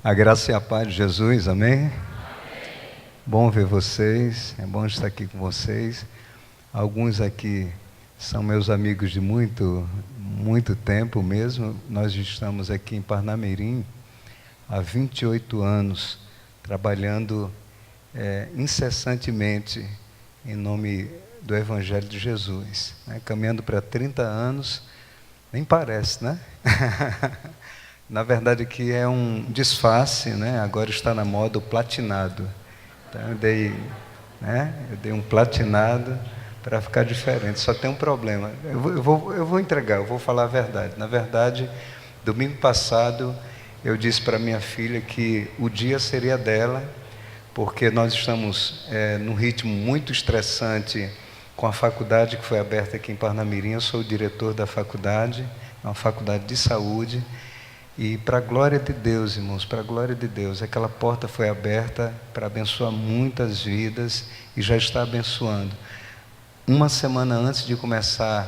A graça e a paz de Jesus, amém? Bom ver vocês, é bom estar aqui com vocês. Alguns aqui são meus amigos de muito tempo mesmo. Nós estamos aqui em Parnamirim há 28 anos, trabalhando incessantemente em nome do Evangelho de Jesus, né? Caminhando para 30 anos, nem parece, né? Na verdade aqui é um disfarce, né? Agora está na moda o platinado. Então eu dei um platinado para ficar diferente. Só tem um problema. Eu vou entregar, eu vou falar a verdade. Na verdade, domingo passado eu disse para minha filha que o dia seria dela, porque nós estamos num ritmo muito estressante com a faculdade que foi aberta aqui em Parnamirim. Eu sou o diretor da faculdade, é uma faculdade de saúde. E para a glória de Deus, irmãos, para a glória de Deus, aquela porta foi aberta para abençoar muitas vidas e já está abençoando. Uma semana antes de começar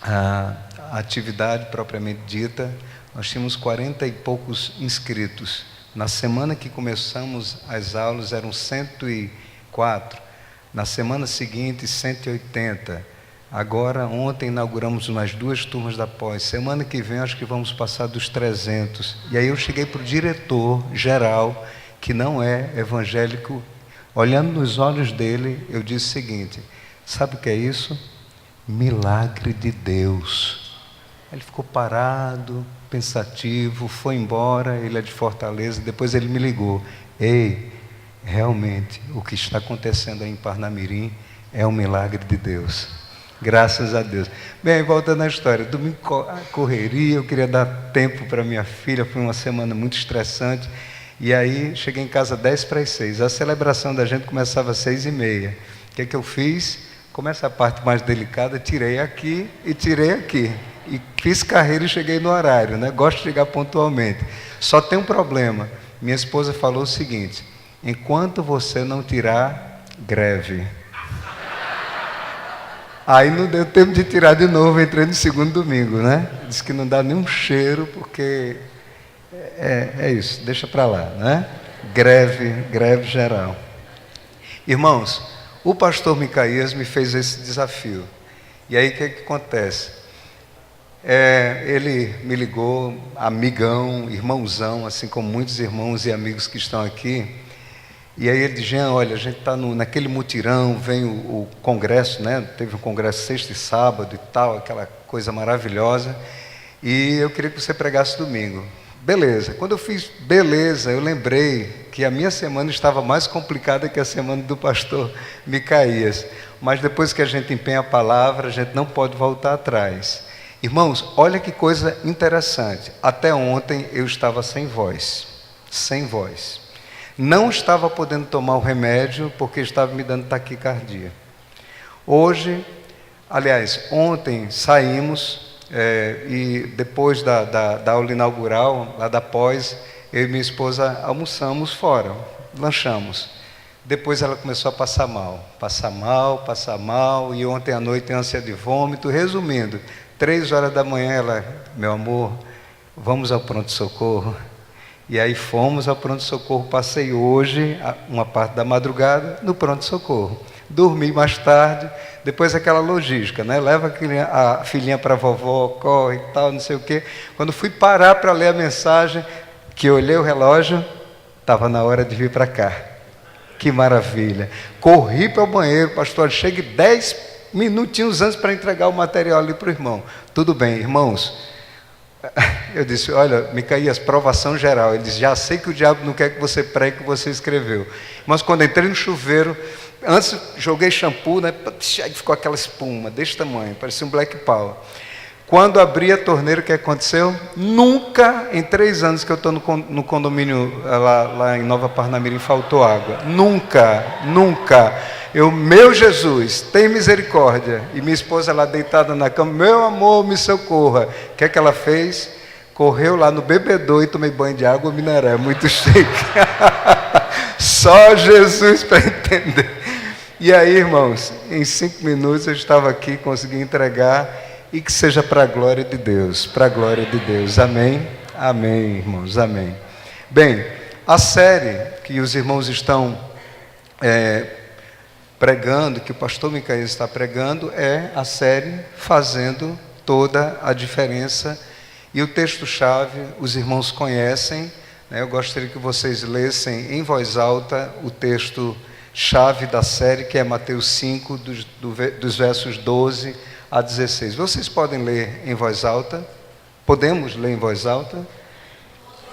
a atividade propriamente dita, nós tínhamos 40 e poucos inscritos. Na semana que começamos as aulas eram 104, na semana seguinte 180. Agora, ontem inauguramos mais 2 turmas da pós. Semana que vem acho que vamos passar dos 300. E aí eu cheguei para o diretor geral, que não é evangélico. Olhando nos olhos dele, eu disse o seguinte: sabe o que é isso? Milagre de Deus. Ele ficou parado, pensativo, foi embora. Ele é de Fortaleza. Depois ele me ligou: ei, realmente o que está acontecendo aí em Parnamirim é um milagre de Deus. Graças a Deus. Bem, voltando à história, domingo correria, eu queria dar tempo para minha filha, foi uma semana muito estressante, e aí cheguei em casa 5:50. A celebração da gente começava às 6:30. O que é que eu fiz? Começa a parte mais delicada, tirei aqui e tirei aqui. E fiz carreira e cheguei no horário, né? Gosto de chegar pontualmente. Só tem um problema. Minha esposa falou o seguinte: enquanto você não tirar, greve. Aí não deu tempo de tirar de novo, entrei no segundo domingo, né? Diz que não dá nenhum cheiro, porque é isso, deixa para lá, né? Greve geral. Irmãos, o pastor Micaías me fez esse desafio. E aí o que acontece? Ele me ligou, amigão, irmãozão, assim como muitos irmãos e amigos que estão aqui. E aí ele diz: Jean, olha, a gente está naquele mutirão, vem o congresso, né? Teve um congresso sexta e sábado e tal, aquela coisa maravilhosa, e eu queria que você pregasse domingo. Beleza. Quando eu fiz beleza, eu lembrei que a minha semana estava mais complicada que a semana do pastor Micaías. Mas depois que a gente empenha a palavra, a gente não pode voltar atrás. Irmãos, olha que coisa interessante. Até ontem eu estava sem voz. Não estava podendo tomar o remédio porque estava me dando taquicardia. Ontem saímos e depois da aula inaugural, lá da pós, eu e minha esposa almoçamos fora, lanchamos. Depois ela começou a passar mal, e ontem à noite ânsia de vômito. Resumindo, 3 horas da manhã ela: meu amor, vamos ao pronto-socorro. E aí fomos ao pronto-socorro. Passei hoje uma parte da madrugada no pronto-socorro. Dormi mais tarde, depois aquela logística, né? Leva a filhinha para a vovó, corre e tal, não sei o quê. Quando fui parar para ler a mensagem, que eu olhei o relógio, estava na hora de vir para cá. Que maravilha. Corri para o banheiro, pastor, chegue 10 minutinhos antes para entregar o material ali para o irmão. Tudo bem, irmãos. Eu disse: olha, Micaías, provação geral. Ele disse: já sei que o diabo não quer que você pregue o que você escreveu. Mas quando entrei no chuveiro, antes joguei shampoo, né? Aí ficou aquela espuma desse tamanho, parecia um Black Power. Quando abri a torneira, o que aconteceu? Nunca, em 3 anos que eu estou no condomínio lá em Nova Parnamirim, faltou água. Nunca. Meu Jesus, tem misericórdia. E minha esposa lá deitada na cama: meu amor, me socorra. O que é que ela fez? Correu lá no bebedouro e tomei banho de água mineral. Muito chique. Só Jesus para entender. E aí, irmãos, em 5 minutos eu estava aqui, consegui entregar. E que seja para a glória de Deus, amém? Amém, irmãos, amém. Bem, a série que os irmãos estão pregando, que o pastor Micael está pregando, é a série Fazendo Toda a Diferença. E o texto-chave, os irmãos conhecem, né? Eu gostaria que vocês lessem em voz alta o texto-chave da série, que é Mateus 5, dos versos 12 a 16. Vocês podem ler em voz alta? Podemos ler em voz alta?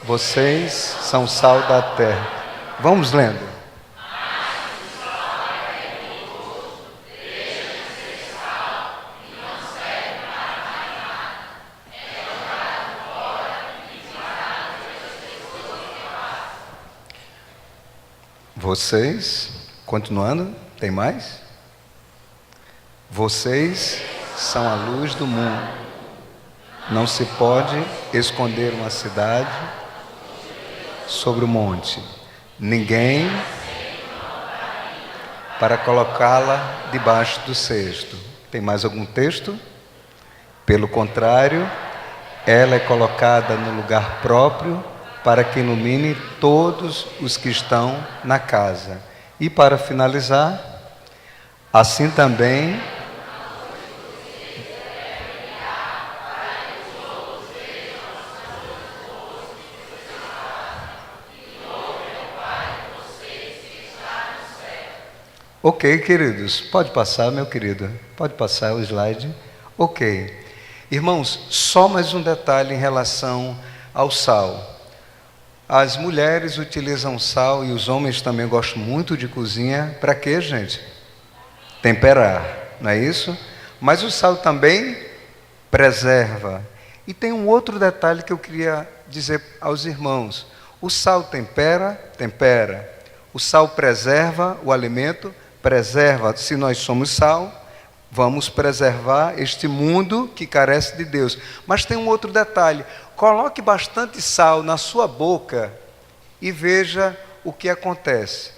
Vocês são o sal da terra. Vamos lendo. Vocês, continuando, tem mais? Vocês são a luz do mundo. Não se pode esconder uma cidade sobre o monte. Ninguém para colocá-la debaixo do cesto. Tem mais algum texto? Pelo contrário, ela é colocada no lugar próprio para que ilumine todos os que estão na casa. E para finalizar, assim também ok, queridos, pode passar, meu querido, pode passar o slide. Ok, irmãos, só mais um detalhe em relação ao sal. As mulheres utilizam sal e os homens também gostam muito de cozinha. Para quê, gente? Temperar, não é isso? Mas o sal também preserva. E tem um outro detalhe que eu queria dizer aos irmãos. O sal tempera. O sal preserva o alimento, preserva. Se nós somos sal, vamos preservar este mundo que carece de Deus. Mas tem um outro detalhe. Coloque bastante sal na sua boca e veja o que acontece.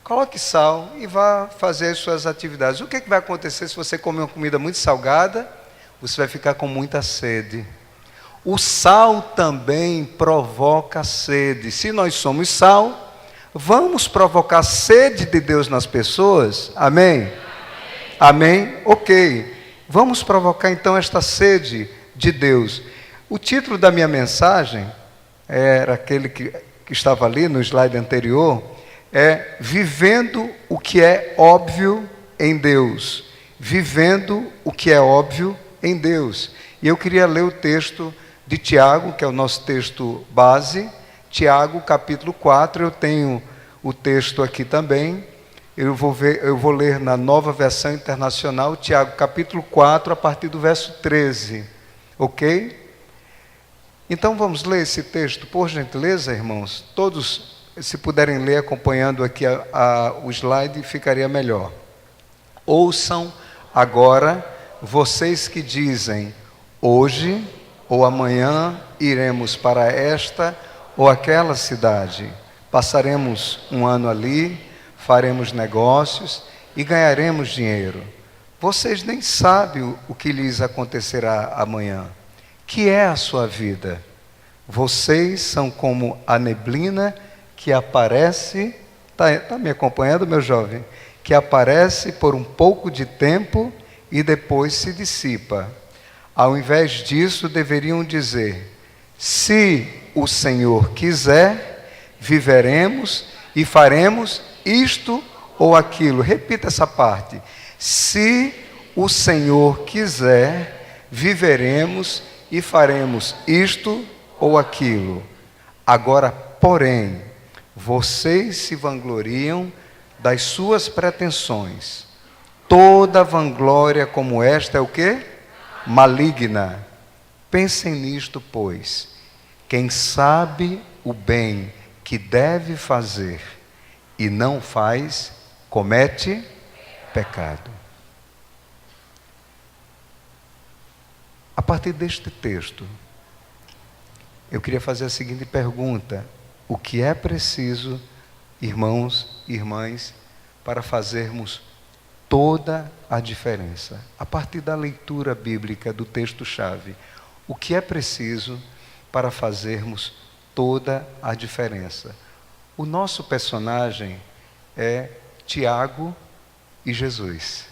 Coloque sal e vá fazer as suas atividades. O que vai acontecer se você comer uma comida muito salgada? Você vai ficar com muita sede. O sal também provoca sede. Se nós somos sal, vamos provocar sede de Deus nas pessoas? Amém? Amém? Ok. Vamos provocar então esta sede de Deus. O título da minha mensagem, era aquele que estava ali no slide anterior, é Vivendo o que é óbvio em Deus. Vivendo o que é óbvio em Deus. E eu queria ler o texto de Tiago, que é o nosso texto base. Tiago, capítulo 4, eu tenho o texto aqui também. Eu vou ler na Nova Versão Internacional, Tiago, capítulo 4, a partir do verso 13. Ok? Então vamos ler esse texto, por gentileza, irmãos. Todos, se puderem ler acompanhando aqui o slide, ficaria melhor. Ouçam agora, vocês que dizem, hoje ou amanhã iremos para esta ou aquela cidade. Passaremos um ano ali, faremos negócios e ganharemos dinheiro. Vocês nem sabem o que lhes acontecerá amanhã. Que é a sua vida? Vocês são como a neblina que aparece, tá me acompanhando, meu jovem? Que aparece por um pouco de tempo e depois se dissipa. Ao invés disso, deveriam dizer, se o Senhor quiser, viveremos e faremos isto ou aquilo. Repita essa parte. Se o Senhor quiser, viveremos e faremos isto ou aquilo. Agora, porém, vocês se vangloriam das suas pretensões. Toda vanglória como esta é o quê? Maligna. Pensem nisto, pois. Quem sabe o bem que deve fazer e não faz, comete pecado. A partir deste texto, eu queria fazer a seguinte pergunta: o que é preciso, irmãos e irmãs, para fazermos toda a diferença? A partir da leitura bíblica do texto-chave, o que é preciso para fazermos toda a diferença. O nosso personagem é Tiago e Jesus.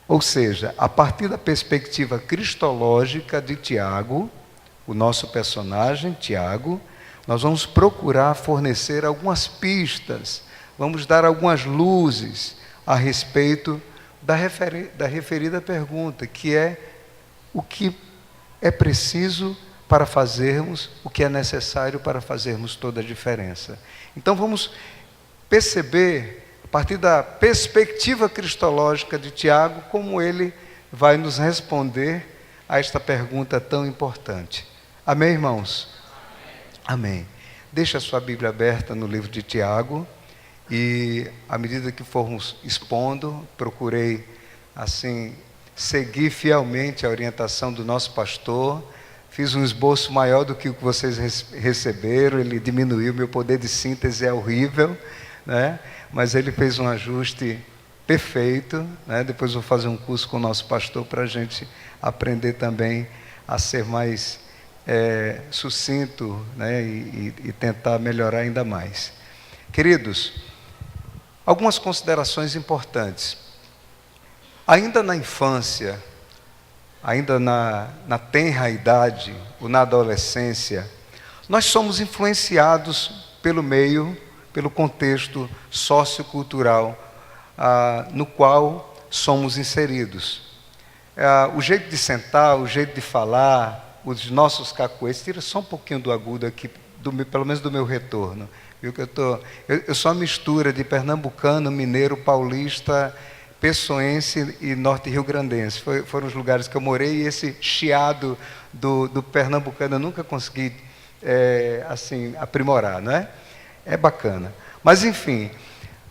Ou seja, a partir da perspectiva cristológica de Tiago, o nosso personagem, Tiago, nós vamos procurar fornecer algumas pistas, vamos dar algumas luzes a respeito da referida pergunta, que é o que é preciso para fazermos, o que é necessário para fazermos toda a diferença. Então vamos perceber, a partir da perspectiva cristológica de Tiago, como ele vai nos responder a esta pergunta tão importante. Amém, irmãos? Amém. Deixa a sua Bíblia aberta no livro de Tiago e, à medida que formos expondo, procurei, assim, seguir fielmente a orientação do nosso pastor. Fiz um esboço maior do que o que vocês receberam, ele diminuiu, meu poder de síntese é horrível, né? Mas ele fez um ajuste perfeito, né? Depois vou fazer um curso com o nosso pastor para a gente aprender também a ser mais sucinto, né? E tentar melhorar ainda mais. Queridos, algumas considerações importantes. Ainda na infância, ainda na tenra idade ou na adolescência, nós somos influenciados pelo meio, pelo contexto sociocultural no qual somos inseridos. O jeito de sentar, o jeito de falar, os nossos cacuetes, tira só um pouquinho do agudo aqui, pelo menos do meu retorno. Viu que eu sou uma mistura de pernambucano, mineiro, paulista, pessoense e norte rio-grandense. Foram os lugares que eu morei e esse chiado do pernambucano eu nunca consegui assim, aprimorar, não é? É bacana. Mas, enfim,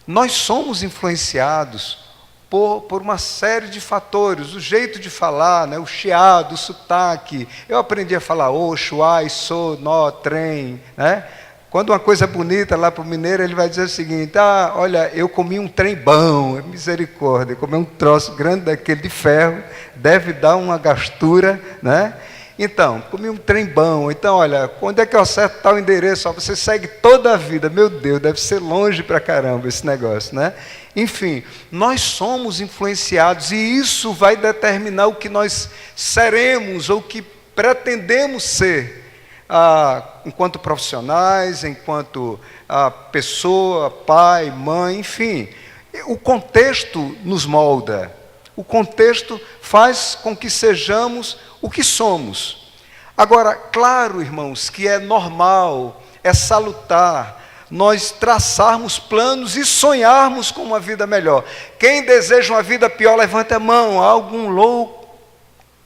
nós somos influenciados por uma série de fatores, o jeito de falar, né? O chiado, o sotaque. Eu aprendi a falar oxo, ai, sou, nó, trem, né? Quando uma coisa é bonita lá para o mineiro, ele vai dizer o seguinte: olha, eu comi um trem bom, misericórdia, comi um troço grande daquele de ferro, deve dar uma gastura, né? Então, comi um trem bom, então, olha, quando é que eu acerto tal endereço? Você segue toda a vida, meu Deus, deve ser longe pra caramba esse negócio, né? Enfim, nós somos influenciados e isso vai determinar o que nós seremos ou o que pretendemos ser. Enquanto profissionais, enquanto pessoa, pai, mãe, enfim. O contexto nos molda. O contexto faz com que sejamos o que somos. Agora, claro, irmãos, que é normal, é salutar, nós traçarmos planos e sonharmos com uma vida melhor. Quem deseja uma vida pior, levante a mão. Há algum louco?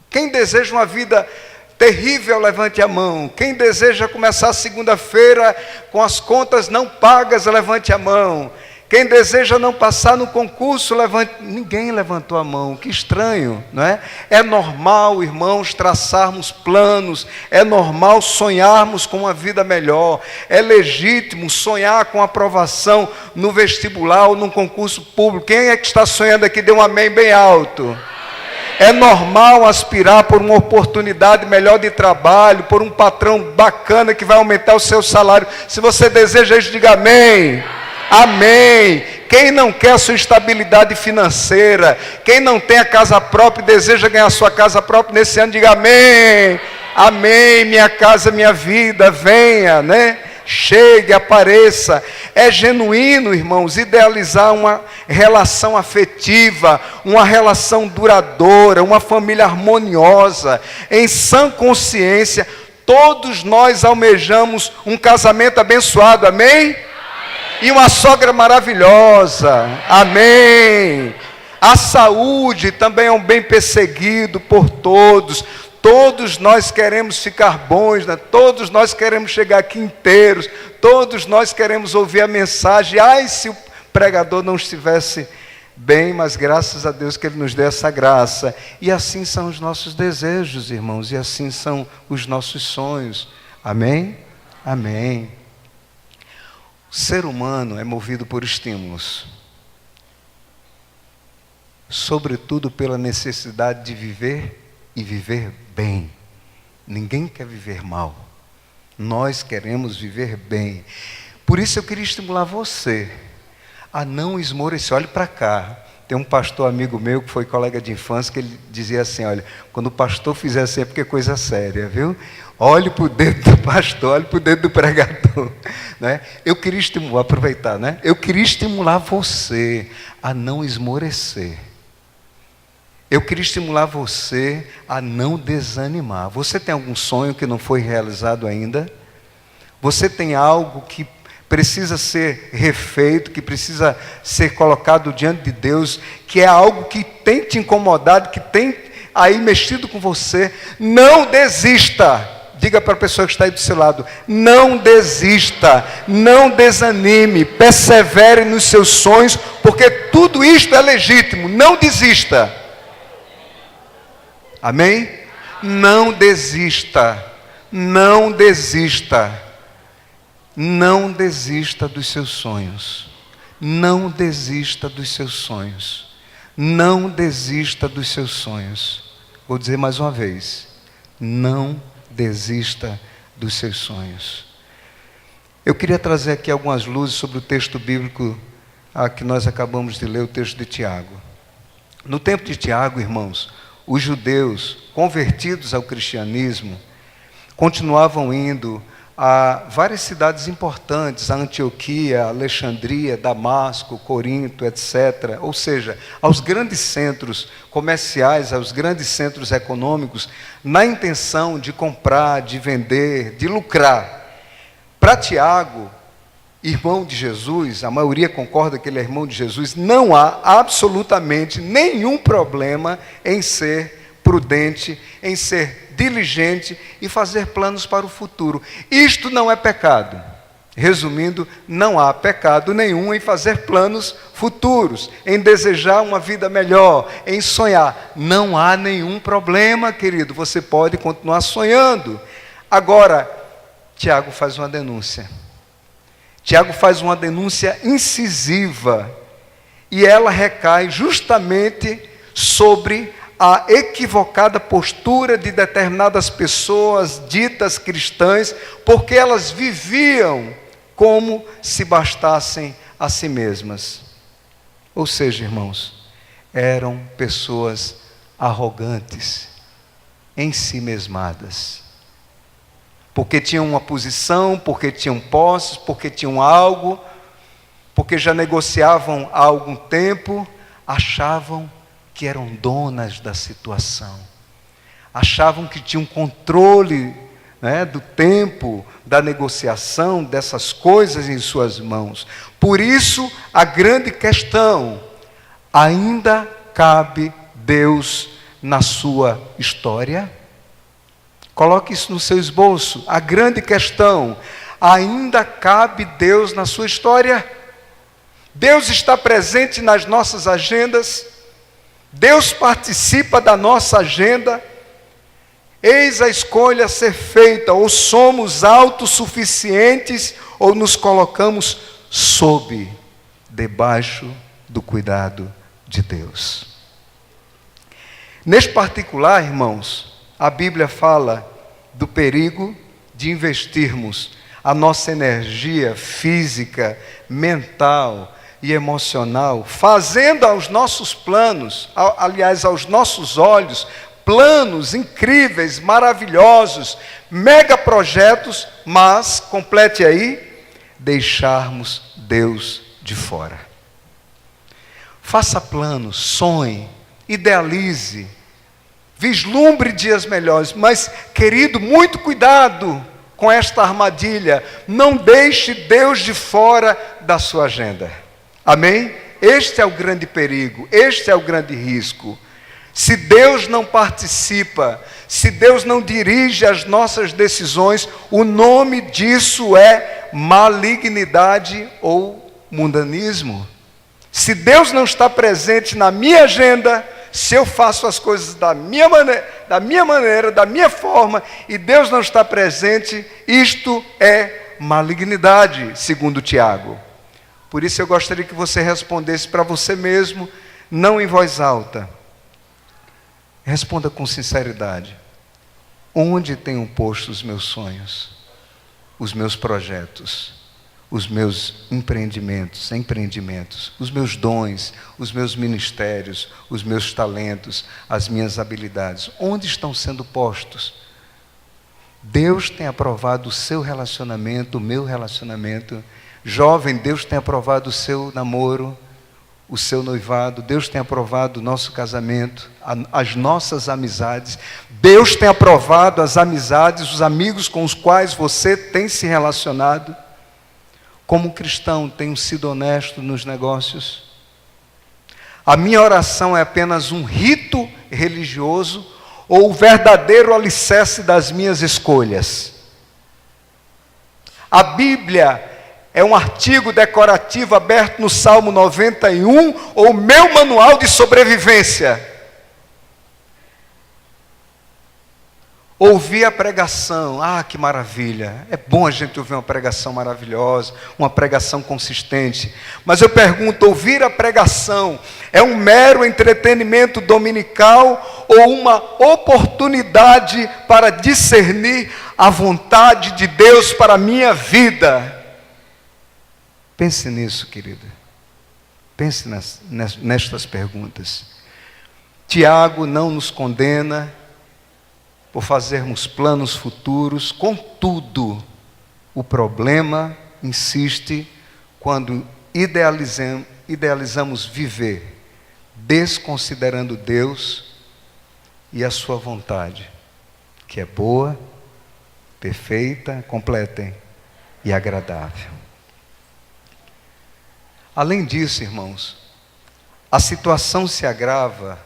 Quem deseja uma vida terrível, levante a mão. Quem deseja começar a segunda-feira com as contas não pagas, levante a mão. Quem deseja não passar no concurso, levante. Ninguém levantou a mão, que estranho, não é? É normal, irmãos, traçarmos planos, é normal sonharmos com uma vida melhor, é legítimo sonhar com aprovação no vestibular ou num concurso público. Quem é que está sonhando aqui? Dê um amém bem alto. É normal aspirar por uma oportunidade melhor de trabalho, por um patrão bacana que vai aumentar o seu salário. Se você deseja isso, diga amém. Amém. Quem não quer a sua estabilidade financeira, quem não tem a casa própria e deseja ganhar a sua casa própria nesse ano, diga amém. Amém, minha casa, minha vida, venha, né? Chegue, apareça. É genuíno, irmãos, idealizar uma relação afetiva, uma relação duradoura, uma família harmoniosa, em sã consciência. Todos nós almejamos um casamento abençoado, amém? E uma sogra maravilhosa, amém. A saúde também é um bem perseguido por todos. Todos nós queremos ficar bons, né? Todos nós queremos chegar aqui inteiros, todos nós queremos ouvir a mensagem. Ai, se o pregador não estivesse bem, mas graças a Deus que Ele nos deu essa graça. E assim são os nossos desejos, irmãos, e assim são os nossos sonhos. Amém? Amém. O ser humano é movido por estímulos, sobretudo pela necessidade de viver e viver bem. Ninguém quer viver mal. Nós queremos viver bem. Por isso eu queria estimular você a não esmorecer. Olhe para cá. Tem um pastor amigo meu que foi colega de infância que ele dizia assim, olha, quando o pastor fizer assim é porque é coisa séria, viu? Olhe para o dedo do pastor, olhe para o dedo do pregador. Né? Eu queria estimular, aproveitar, né? Eu queria estimular você a não esmorecer. Eu queria estimular você a não desanimar. Você tem algum sonho que não foi realizado ainda? Você tem algo que precisa ser refeito, que precisa ser colocado diante de Deus, que é algo que tem te incomodado, que tem aí mexido com você? Não desista. Diga para a pessoa que está aí do seu lado, não desista, não desanime, persevere nos seus sonhos, porque tudo isto é legítimo, não desista. Amém? Não desista, não desista, não desista dos seus sonhos, não desista dos seus sonhos, não desista dos seus sonhos. Vou dizer mais uma vez, não desista dos seus sonhos. Eu queria trazer aqui algumas luzes sobre o texto bíblico que nós acabamos de ler, o texto de Tiago. No tempo de Tiago, irmãos, os judeus convertidos ao cristianismo continuavam indo a várias cidades importantes, a Antioquia, Alexandria, Damasco, Corinto, etc. Ou seja, aos grandes centros comerciais, aos grandes centros econômicos, na intenção de comprar, de vender, de lucrar. Para Tiago, irmão de Jesus, a maioria concorda que ele é irmão de Jesus, não há absolutamente nenhum problema em ser prudente, em ser diligente e fazer planos para o futuro. Isto não é pecado. Resumindo, não há pecado nenhum em fazer planos futuros, em desejar uma vida melhor, em sonhar. Não há nenhum problema, querido. Você pode continuar sonhando. Agora, Tiago faz uma denúncia. Tiago faz uma denúncia incisiva e ela recai justamente sobre a equivocada postura de determinadas pessoas ditas cristãs, porque elas viviam como se bastassem a si mesmas. Ou seja, irmãos, eram pessoas arrogantes, ensimesmadas. Porque tinham uma posição, porque tinham posses, porque tinham algo, porque já negociavam há algum tempo, achavam que eram donas da situação, achavam que tinham controle, né, do tempo, da negociação, dessas coisas em suas mãos. Por isso, a grande questão, ainda cabe Deus na sua história? Coloque isso no seu esboço. A grande questão, ainda cabe Deus na sua história? Deus está presente nas nossas agendas? Deus participa da nossa agenda? Eis a escolha a ser feita: ou somos autossuficientes, ou nos colocamos debaixo do cuidado de Deus. Neste particular, irmãos, a Bíblia fala do perigo de investirmos a nossa energia física, mental e emocional, fazendo aos nossos planos, aliás, aos nossos olhos, planos incríveis, maravilhosos, mega projetos, mas, complete aí, deixarmos Deus de fora. Faça planos, sonhe, idealize, vislumbre dias melhores, mas, querido, muito cuidado com esta armadilha, não deixe Deus de fora da sua agenda. Amém? Este é o grande perigo, este é o grande risco. Se Deus não participa, se Deus não dirige as nossas decisões, o nome disso é malignidade ou mundanismo. Se Deus não está presente na minha agenda, se eu faço as coisas da minha maneira, da minha forma, e Deus não está presente, isto é malignidade, segundo Tiago. Por isso eu gostaria que você respondesse para você mesmo, não em voz alta. Responda com sinceridade. Onde tenho posto os meus sonhos? os meus projetos, os meus empreendimentos, os meus dons, os meus ministérios, os meus talentos, as minhas habilidades, onde estão sendo postos? Deus tem aprovado o seu relacionamento, o meu relacionamento. Jovem, Deus tem aprovado o seu namoro, o seu noivado. Deus tem aprovado o nosso casamento, as nossas amizades. Deus tem aprovado as amizades, os amigos com os quais você tem se relacionado. Como cristão, tenho sido honesto nos negócios? A minha oração é apenas um rito religioso ou o verdadeiro alicerce das minhas escolhas? A Bíblia é um artigo decorativo aberto no Salmo 91 ou o meu manual de sobrevivência? Ouvir a pregação, que maravilha, é bom a gente ouvir uma pregação maravilhosa, uma pregação consistente, mas eu pergunto, ouvir a pregação é um mero entretenimento dominical ou uma oportunidade para discernir a vontade de Deus para a minha vida? Pense nisso, querida, pense nestas perguntas. Tiago não nos condena por fazermos planos futuros, contudo, o problema insiste quando idealizamos viver, desconsiderando Deus e a sua vontade, que é boa, perfeita, completem e agradável. Além disso, irmãos, a situação se agrava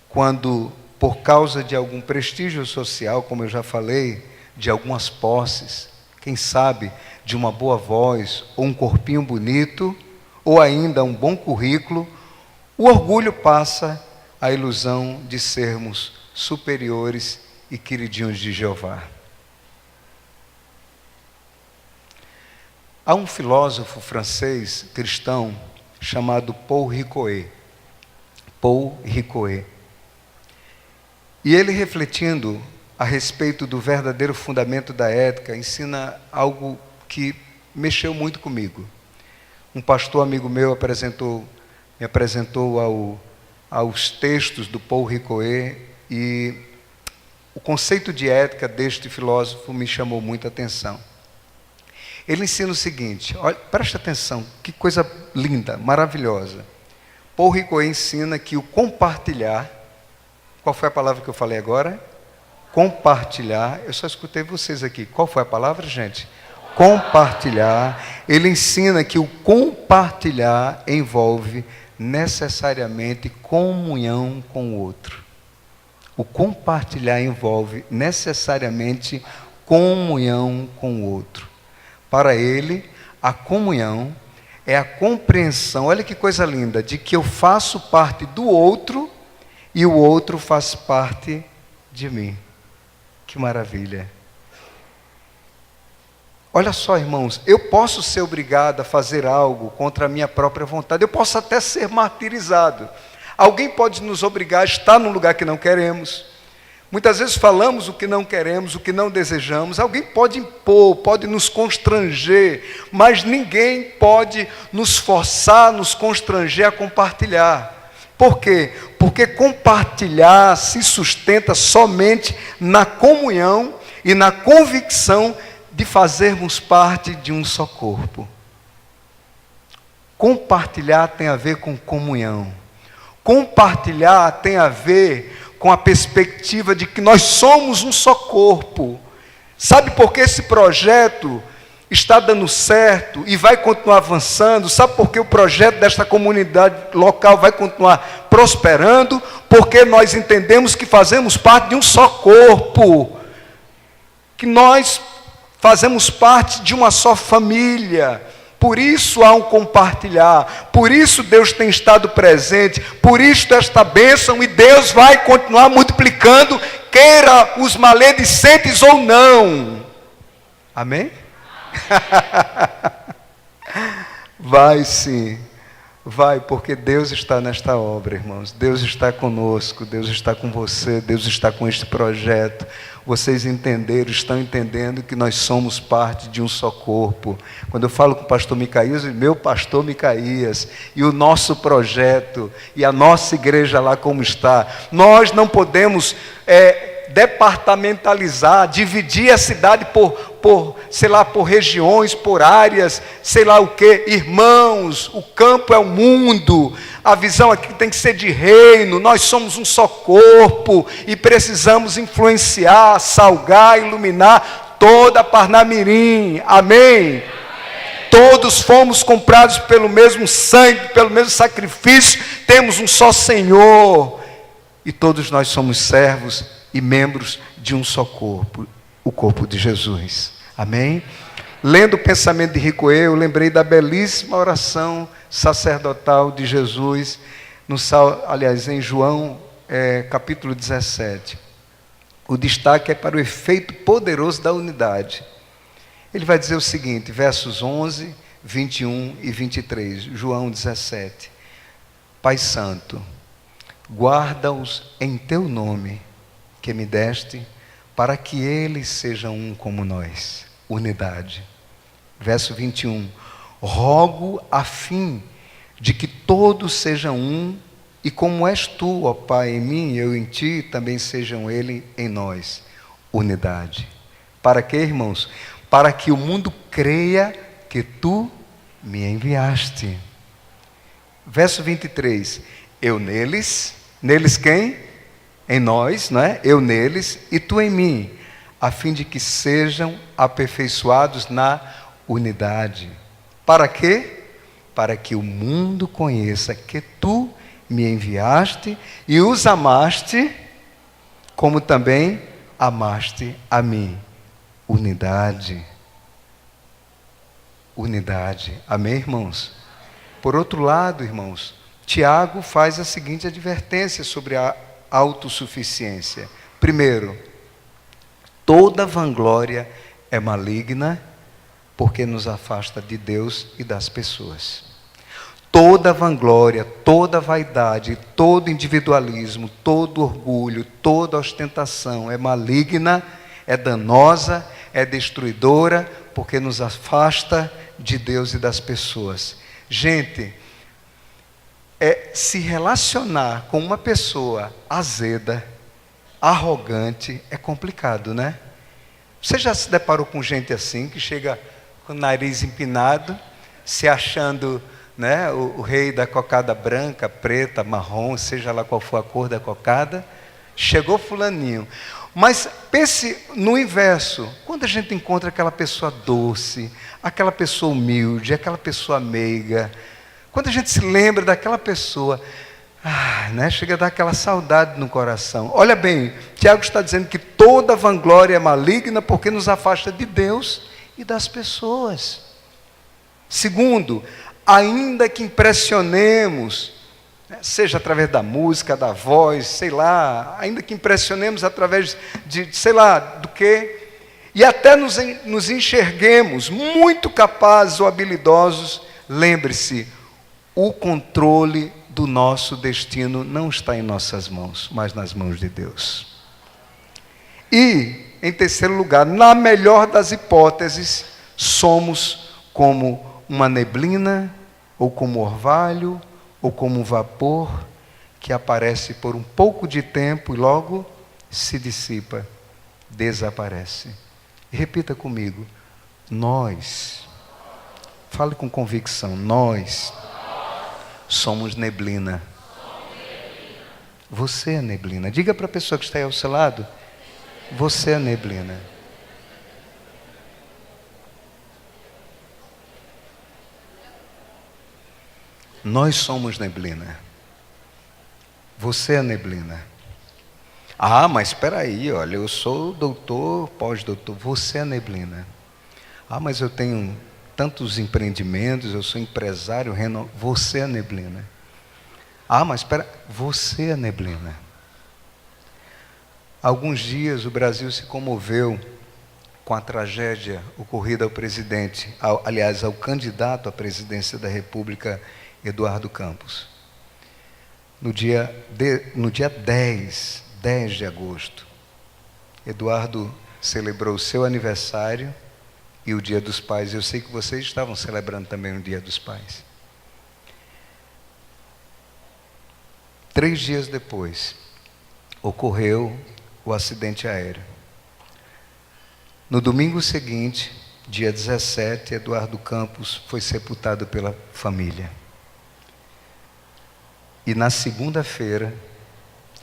quando, por causa de algum prestígio social, como eu já falei, de algumas posses, quem sabe de uma boa voz, ou um corpinho bonito, ou ainda um bom currículo, o orgulho passa a ilusão de sermos superiores e queridinhos de Jeová. Há um filósofo francês cristão chamado Paul Ricoeur. E ele, refletindo a respeito do verdadeiro fundamento da ética, ensina algo que mexeu muito comigo. Um pastor amigo meu me apresentou aos textos do Paul Ricoeur, e o conceito de ética deste filósofo me chamou muita atenção. Ele ensina o seguinte, olha, preste atenção, que coisa linda, maravilhosa. Paul Ricoeur ensina que o compartilhar, qual foi a palavra que eu falei agora? Compartilhar. Eu só escutei vocês aqui. Qual foi a palavra, gente? Compartilhar. Ele ensina que o compartilhar envolve necessariamente comunhão com o outro. O compartilhar envolve necessariamente comunhão com o outro. Para ele, a comunhão é a compreensão, olha que coisa linda, de que eu faço parte do outro e o outro faz parte de mim. Que maravilha. Olha só, irmãos, eu posso ser obrigado a fazer algo contra a minha própria vontade, eu posso até ser martirizado. Alguém pode nos obrigar a estar num lugar que não queremos. Muitas vezes falamos o que não queremos, o que não desejamos. Alguém pode impor, pode nos constranger, mas ninguém pode nos forçar, nos constranger a compartilhar. Por quê? Porque compartilhar se sustenta somente na comunhão e na convicção de fazermos parte de um só corpo. Compartilhar tem a ver com comunhão. Compartilhar tem a ver com a perspectiva de que nós somos um só corpo. Sabe por que esse projeto está dando certo e vai continuar avançando? Sabe por que o projeto desta comunidade local vai continuar prosperando? Porque nós entendemos que fazemos parte de um só corpo, que nós fazemos parte de uma só família. Por isso há um compartilhar, por isso Deus tem estado presente, por isso esta bênção, e Deus vai continuar multiplicando, queira os maledicentes ou não. Amém? Vai sim, Vai, porque Deus está nesta obra, irmãos. Deus está conosco, Deus está com você, Deus está com este projeto. Vocês entenderam, estão entendendo que nós somos parte de um só corpo. Quando eu falo com o pastor Micaías, meu pastor Micaías, e o nosso projeto, e a nossa igreja lá como está, nós não podemos departamentalizar, dividir a cidade sei lá, por regiões, por áreas, sei lá o que. Irmãos, o campo é o mundo, a visão aqui tem que ser de reino, nós somos um só corpo, e precisamos influenciar, salgar, iluminar toda Parnamirim, amém? Todos fomos comprados pelo mesmo sangue, pelo mesmo sacrifício, temos um só Senhor, e todos nós somos servos e membros de um só corpo, o corpo de Jesus, amém? Lendo o pensamento de Ricoeur, eu lembrei da belíssima oração sacerdotal de Jesus, em João capítulo 17. O destaque é para o efeito poderoso da unidade. Ele vai dizer o seguinte, versos 11, 21 e 23, João 17. Pai Santo, guarda-os em teu nome, que me deste, para que eles sejam um como nós. Unidade. Verso 21. Rogo a fim de que todos sejam um, e como és tu, ó Pai, em mim, eu em ti, também sejam ele em nós. Unidade. Para quê, irmãos? Para que o mundo creia que tu me enviaste. Verso 23. Eu neles quem? Em nós, não é? Eu neles e tu em mim, a fim de que sejam aperfeiçoados na unidade. Para quê? Para que o mundo conheça que tu me enviaste e os amaste, como também amaste a mim. Unidade. Unidade. Amém, irmãos? Por outro lado, irmãos, Tiago faz a seguinte advertência sobre a autossuficiência. Primeiro, toda vanglória é maligna, porque nos afasta de Deus e das pessoas. Toda vanglória, toda vaidade, todo individualismo, todo orgulho, toda ostentação é maligna, é danosa, é destruidora, porque nos afasta de Deus e das pessoas. Gente, se relacionar com uma pessoa azeda, arrogante, é complicado, né? Você já se deparou com gente assim, que chega com o nariz empinado, se achando, né, o rei da cocada branca, preta, marrom, seja lá qual for a cor da cocada? Chegou fulaninho. Mas pense no inverso, quando a gente encontra aquela pessoa doce, aquela pessoa humilde, aquela pessoa meiga, quando a gente se lembra daquela pessoa, né, chega a dar aquela saudade no coração. Olha bem, Tiago está dizendo que toda vanglória é maligna porque nos afasta de Deus e das pessoas. Segundo, ainda que impressionemos, seja através da música, da voz, sei lá, ainda que impressionemos através de sei lá, do que, e até nos enxerguemos muito capazes ou habilidosos, lembre-se, o controle do nosso destino não está em nossas mãos, mas nas mãos de Deus. E, em terceiro lugar, na melhor das hipóteses, somos como uma neblina, ou como orvalho, ou como um vapor, que aparece por um pouco de tempo e logo se dissipa, desaparece. E repita comigo, nós, fale com convicção, nós somos neblina. Você é neblina. Diga para a pessoa que está aí ao seu lado, você é neblina. Nós somos neblina. Você é neblina. Ah, mas espera aí, olha, eu sou doutor, pós-doutor. Você é neblina. Ah, mas eu tenho tantos empreendimentos, eu sou empresário, você é neblina. Ah, mas espera, você é neblina. Há alguns dias o Brasil se comoveu com a tragédia ocorrida ao presidente, ao candidato à presidência da República Eduardo Campos. No dia 10 de agosto, Eduardo celebrou o seu aniversário e o Dia dos Pais. Eu sei que vocês estavam celebrando também o Dia dos Pais. 3 dias depois, ocorreu o acidente aéreo. No domingo seguinte, dia 17, Eduardo Campos foi sepultado pela família. E na segunda-feira,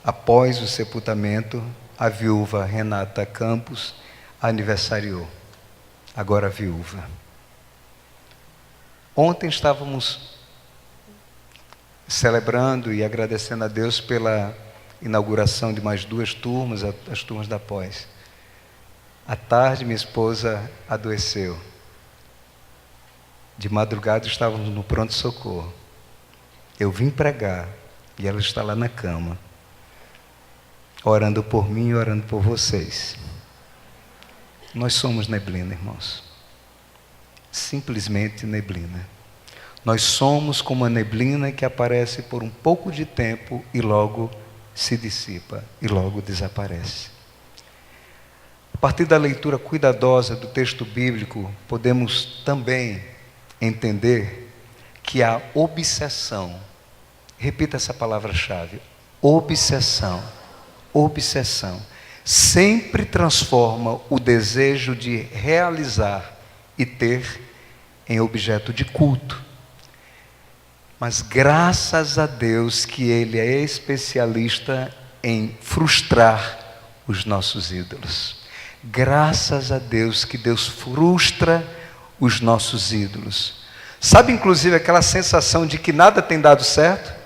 após o sepultamento, a viúva Renata Campos aniversariou, agora viúva. Ontem estávamos celebrando e agradecendo a Deus pela inauguração de mais 2 turmas, as turmas da pós. À tarde, minha esposa adoeceu. De madrugada, estávamos no pronto-socorro. Eu vim pregar e ela está lá na cama, orando por mim e orando por vocês. Nós somos neblina, irmãos. Simplesmente neblina. Nós somos como a neblina que aparece por um pouco de tempo e logo se dissipa e logo desaparece. A partir da leitura cuidadosa do texto bíblico, podemos também entender que a obsessão, repita essa palavra-chave, obsessão, sempre transforma o desejo de realizar e ter em objeto de culto. Mas graças a Deus que Ele é especialista em frustrar os nossos ídolos. Graças a Deus que Deus frustra os nossos ídolos. Sabe, inclusive, aquela sensação de que nada tem dado certo?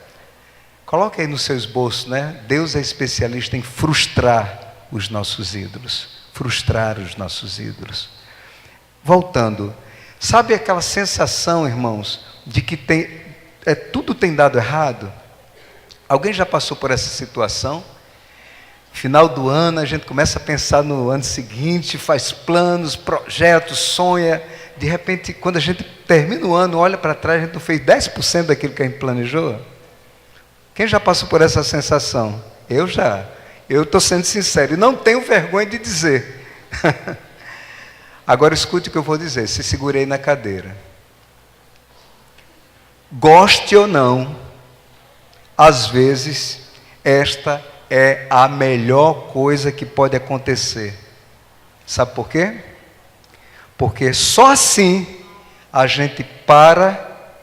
Coloque aí no seu esboço, né? Deus é especialista em frustrar os nossos ídolos. Frustrar os nossos ídolos. Voltando, sabe aquela sensação, irmãos, de que tudo tem dado errado? Alguém já passou por essa situação? Final do ano, a gente começa a pensar no ano seguinte, faz planos, projetos, sonha. De repente, quando a gente termina o ano, olha para trás, a gente não fez 10% daquilo que a gente planejou. Quem já passou por essa sensação? Eu já. Eu estou sendo sincero e não tenho vergonha de dizer. Agora escute o que eu vou dizer. Se segurei na cadeira. Goste ou não, às vezes, esta é a melhor coisa que pode acontecer. Sabe por quê? Porque só assim a gente para,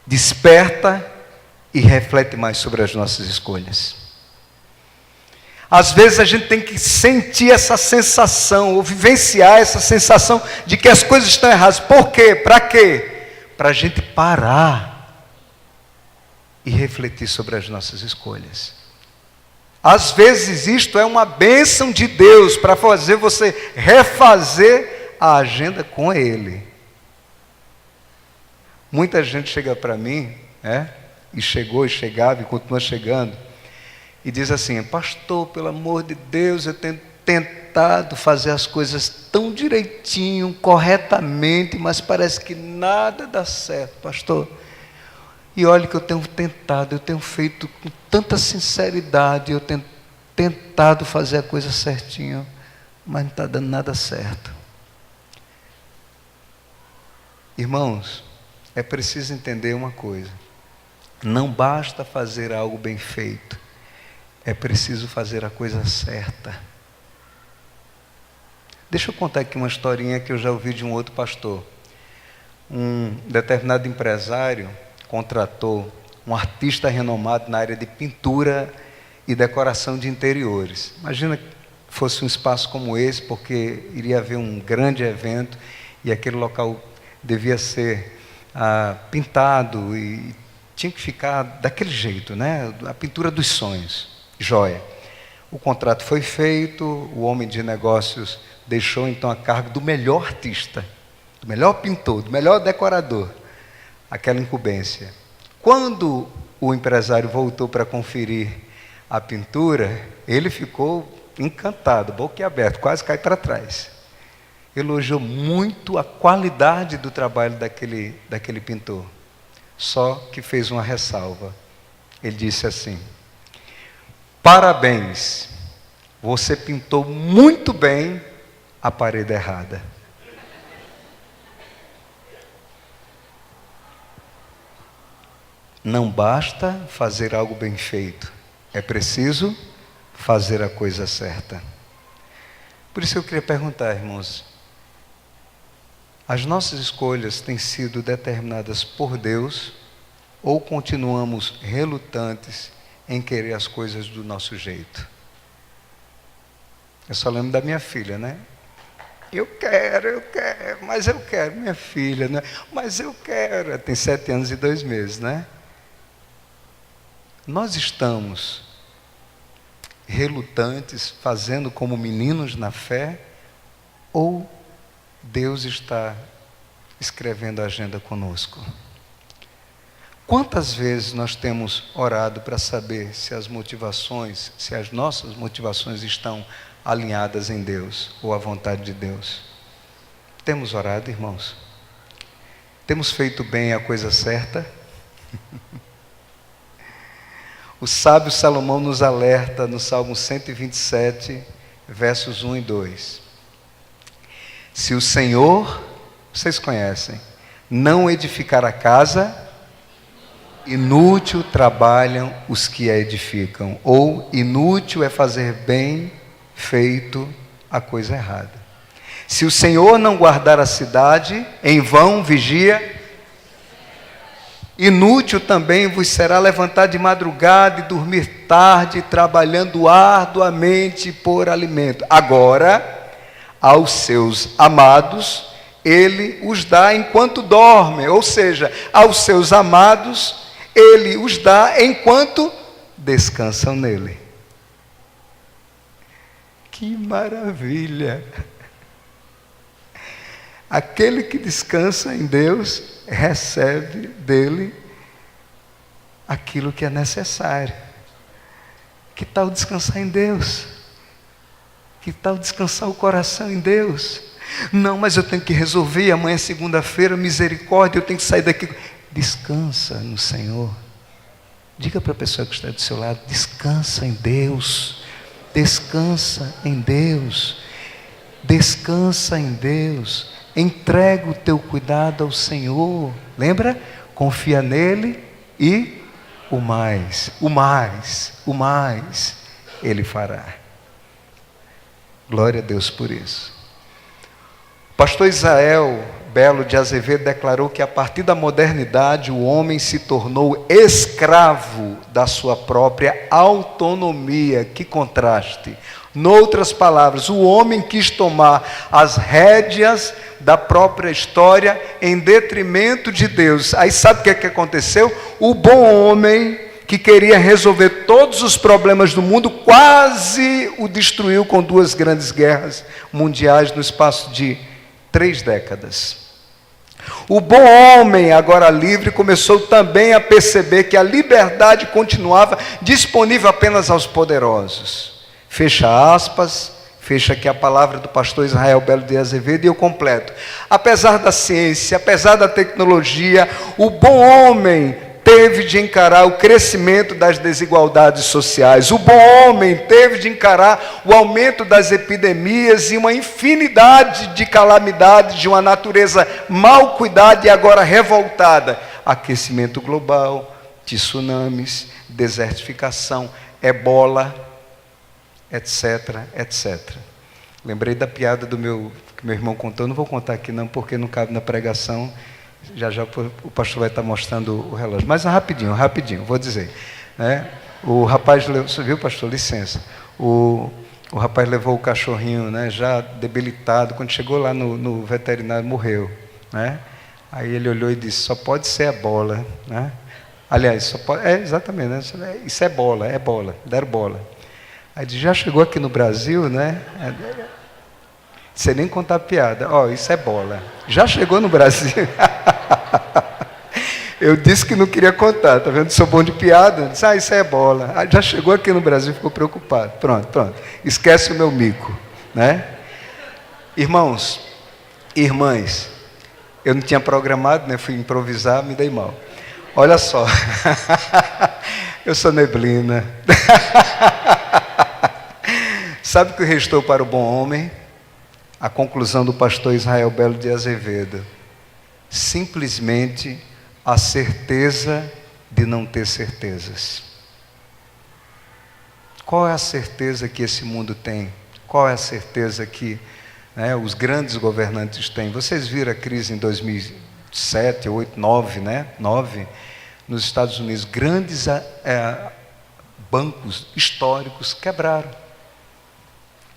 desperta e reflete mais sobre as nossas escolhas. Às vezes a gente tem que sentir essa sensação, ou vivenciar essa sensação de que as coisas estão erradas. Por quê? Para quê? Para a gente parar e refletir sobre as nossas escolhas. Às vezes isto é uma bênção de Deus para fazer você refazer a agenda com Ele. Muita gente chega para mim, e chegou e chegava e continua chegando, e diz assim: pastor, pelo amor de Deus, eu tenho tentado fazer as coisas tão direitinho, corretamente, mas parece que nada dá certo, pastor. E olha que eu tenho tentado, eu tenho feito com tanta sinceridade, eu tenho tentado fazer a coisa certinho, mas não está dando nada certo. Irmãos, é preciso entender uma coisa: não basta fazer algo bem feito, é preciso fazer a coisa certa. Deixa eu contar aqui uma historinha que eu já ouvi de um outro pastor. Um determinado empresário contratou um artista renomado na área de pintura e decoração de interiores. Imagina que fosse um espaço como esse, porque iria haver um grande evento e aquele local devia ser pintado e tinha que ficar daquele jeito, né? A pintura dos sonhos, joia. O contrato foi feito, o homem de negócios deixou então a cargo do melhor artista, do melhor pintor, do melhor decorador, aquela incumbência. Quando o empresário voltou para conferir a pintura, ele ficou encantado, boquiaberto, quase cai para trás. Elogiou muito a qualidade do trabalho daquele pintor. só que fez uma ressalva. Ele disse assim: parabéns, você pintou muito bem a parede errada. Não basta fazer algo bem feito, é preciso fazer a coisa certa. Por isso eu queria perguntar, irmãos, as nossas escolhas têm sido determinadas por Deus ou continuamos relutantes em querer as coisas do nosso jeito? Eu só lembro da minha filha, né? Eu quero, mas eu quero, minha filha, né? Mas eu quero. Ela tem 7 anos e 2 meses, né? Nós estamos relutantes, fazendo como meninos na fé, ou Deus está escrevendo a agenda conosco? Quantas vezes nós temos orado para saber se as motivações, se as nossas motivações estão alinhadas em Deus ou à vontade de Deus? Temos orado, irmãos? Temos feito bem a coisa certa? O sábio Salomão nos alerta no Salmo 127, versos 1 e 2. Se o Senhor, vocês conhecem, não edificar a casa, inútil trabalham os que a edificam, ou inútil é fazer bem feito a coisa errada. Se o Senhor não guardar a cidade, em vão vigia. Inútil também vos será levantar de madrugada e dormir tarde, trabalhando arduamente por alimento. Agora, aos seus amados, ele os dá enquanto dormem. Ou seja, aos seus amados, ele os dá enquanto descansam nele. Que maravilha! Aquele que descansa em Deus recebe dele aquilo que é necessário. Que tal descansar em Deus? Que tal descansar o coração em Deus? Não, mas eu tenho que resolver, amanhã é segunda-feira, misericórdia, eu tenho que sair daqui. Descansa no Senhor. Diga para a pessoa que está do seu lado: descansa em Deus. Descansa em Deus. Descansa em Deus. Entrega o teu cuidado ao Senhor. Lembra? Confia nele e o mais Ele fará. Glória a Deus por isso. O pastor Israel Belo de Azevedo declarou que a partir da modernidade o homem se tornou escravo da sua própria autonomia. Que contraste! Noutras palavras, o homem quis tomar as rédeas da própria história em detrimento de Deus. Aí sabe o que aconteceu? O bom homem, que queria resolver todos os problemas do mundo, quase o destruiu com 2 grandes guerras mundiais no espaço de 3 décadas. O bom homem, agora livre, começou também a perceber que a liberdade continuava disponível apenas aos poderosos. Fecha aspas, fecha aqui a palavra do pastor Israel Belo de Azevedo e eu completo. Apesar da ciência, apesar da tecnologia, o bom homem teve de encarar o crescimento das desigualdades sociais. O bom homem teve de encarar o aumento das epidemias e uma infinidade de calamidades de uma natureza mal cuidada e agora revoltada. Aquecimento global, tsunamis, desertificação, ebola, etc, etc. Lembrei da piada que meu irmão contou. Não vou contar aqui não, porque não cabe na pregação. Já o pastor vai estar mostrando o relógio. Mas rapidinho, vou dizer. Né? O rapaz, você viu, pastor? Licença. O rapaz levou o cachorrinho, né, já debilitado. Quando chegou lá no veterinário, morreu. Né? Aí ele olhou e disse: só pode ser a bola. Né? Aliás, só pode, exatamente, né? Isso é bola, deram bola. Aí disse: já chegou aqui no Brasil, né? Sem nem contar a piada. Isso é bola. Já chegou no Brasil. Eu disse que não queria contar, tá vendo? Sou bom de piada. Disse: isso é bola. Já chegou aqui no Brasil, ficou preocupado. Pronto. Esquece o meu mico, né? Irmãos, irmãs, eu não tinha programado, né? Fui improvisar, me dei mal. Olha só, eu sou neblina. Sabe o que restou para o bom homem? A conclusão do pastor Israel Belo de Azevedo: simplesmente a certeza de não ter certezas. Qual é a certeza que esse mundo tem? Qual é a certeza que os grandes governantes têm? Vocês viram a crise em 2007, 2008, 2009, 2009, nos Estados Unidos. Grandes bancos históricos quebraram.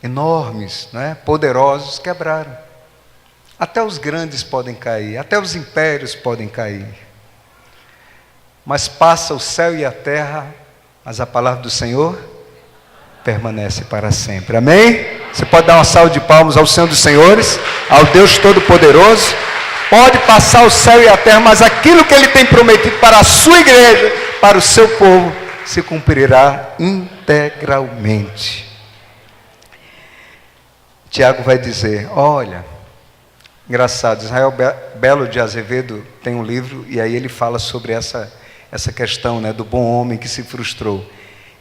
Enormes, poderosos quebraram. Até os grandes podem cair, até os impérios podem cair. Mas passa o céu e a terra, mas a palavra do Senhor permanece para sempre. Amém? Você pode dar uma salva de palmas ao Senhor dos Senhores, ao Deus Todo-Poderoso. Pode passar o céu e a terra, mas aquilo que Ele tem prometido para a sua igreja, para o seu povo, se cumprirá integralmente. Tiago vai dizer, olha, engraçado, Israel Belo de Azevedo tem um livro, e aí ele fala sobre essa questão do bom homem que se frustrou.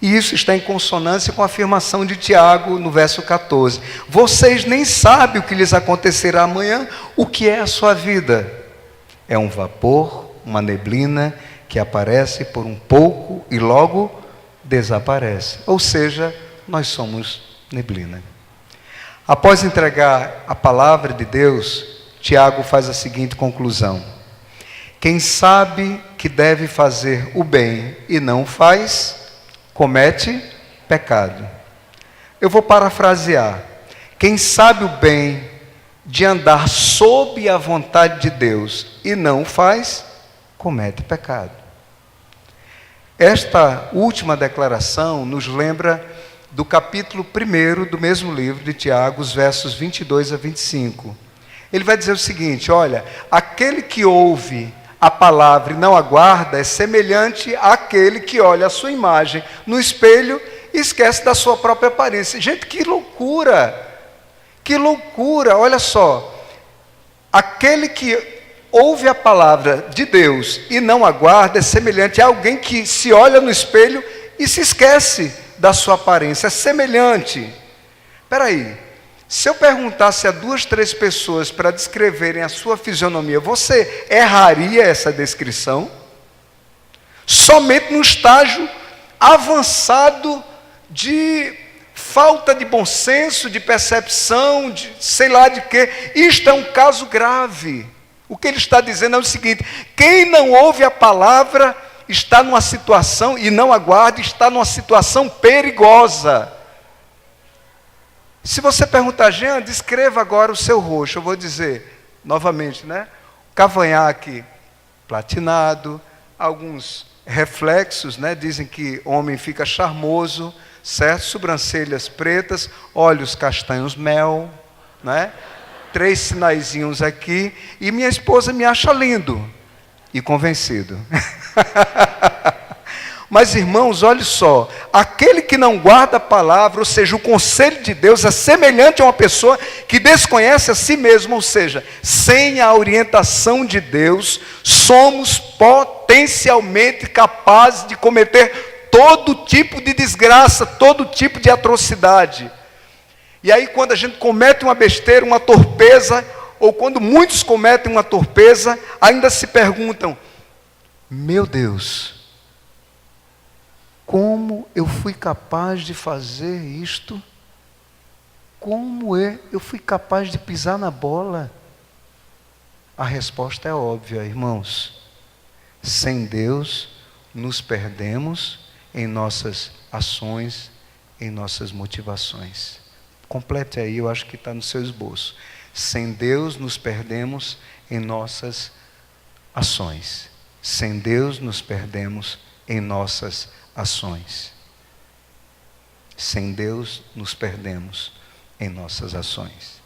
E isso está em consonância com a afirmação de Tiago no verso 14. Vocês nem sabem o que lhes acontecerá amanhã. O que é a sua vida? É um vapor, uma neblina que aparece por um pouco e logo desaparece. Ou seja, nós somos neblina. Após entregar a palavra de Deus, Tiago faz a seguinte conclusão: quem sabe que deve fazer o bem e não faz, comete pecado. Eu vou parafrasear: quem sabe o bem de andar sob a vontade de Deus e não o faz, comete pecado. Esta última declaração nos lembra do capítulo 1 do mesmo livro de Tiago, os versos 22 a 25. Ele vai dizer o seguinte: olha, aquele que ouve a palavra e não a guarda é semelhante àquele que olha a sua imagem no espelho e esquece da sua própria aparência. Gente, que loucura! Que loucura! Olha só, aquele que ouve a palavra de Deus e não a guarda é semelhante a alguém que se olha no espelho e se esquece da sua aparência. É semelhante. Espera aí, se eu perguntasse a 2, 3 pessoas para descreverem a sua fisionomia, você erraria essa descrição? Somente no estágio avançado de falta de bom senso, de percepção, de sei lá de quê. Isto é um caso grave. O que ele está dizendo é o seguinte: quem não ouve a palavra está numa situação, e não aguarda, está numa situação perigosa. Se você perguntar, Jean, descreva agora o seu rosto, eu vou dizer, novamente, cavanhaque platinado, alguns reflexos, dizem que homem fica charmoso, certo? Sobrancelhas pretas, olhos castanhos mel, 3 sinaizinhos aqui, e minha esposa me acha lindo e convencido. Mas, irmãos, olhe só, aquele que não guarda a palavra, ou seja, o conselho de Deus, é semelhante a uma pessoa que desconhece a si mesmo, ou seja, sem a orientação de Deus, somos potencialmente capazes de cometer todo tipo de desgraça, todo tipo de atrocidade. E aí, quando a gente comete uma besteira, uma torpeza, ou quando muitos cometem uma torpeza, ainda se perguntam: meu Deus, como eu fui capaz de fazer isto? Como eu fui capaz de pisar na bola? A resposta é óbvia, irmãos. Sem Deus, nos perdemos em nossas ações, em nossas motivações. Complete aí, eu acho que está no seu esboço. Sem Deus, nos perdemos em nossas ações. Sem Deus, nos perdemos em nossas ações. Sem Deus, nos perdemos em nossas ações.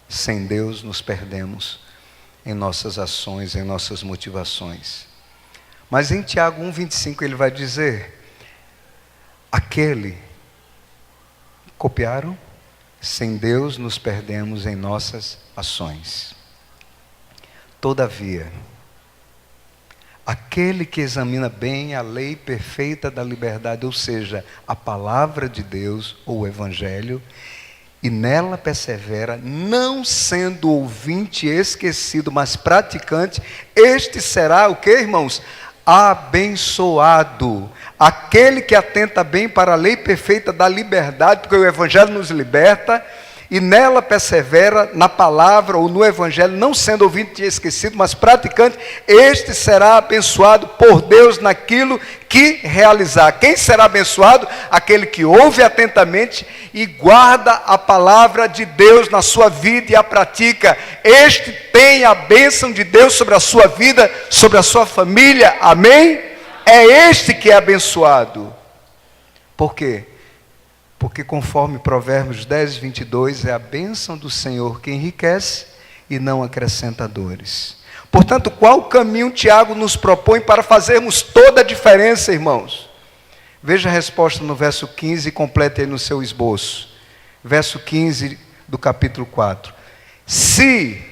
Sem Deus, nos perdemos em nossas ações, em nossas motivações. Mas em Tiago 1,25 ele vai dizer: aquele, copiaram? Sem Deus nos perdemos em nossas ações. Todavia, aquele que examina bem a lei perfeita da liberdade, ou seja, a palavra de Deus ou o Evangelho, e nela persevera, não sendo ouvinte esquecido, mas praticante, este será o que, irmãos? Abençoado. Aquele que atenta bem para a lei perfeita da liberdade, porque o Evangelho nos liberta, e nela persevera na palavra ou no Evangelho, não sendo ouvinte esquecido, mas praticante, este será abençoado por Deus naquilo que realizar. Quem será abençoado? Aquele que ouve atentamente e guarda a palavra de Deus na sua vida e a pratica. Este tem a bênção de Deus sobre a sua vida, sobre a sua família. Amém? É este que é abençoado. Por quê? Porque conforme Provérbios 10, 22, é a bênção do Senhor que enriquece e não acrescenta dores. Portanto, qual caminho Tiago nos propõe para fazermos toda a diferença, irmãos? Veja a resposta no verso 15 e complete aí no seu esboço. Verso 15 do capítulo 4. Se,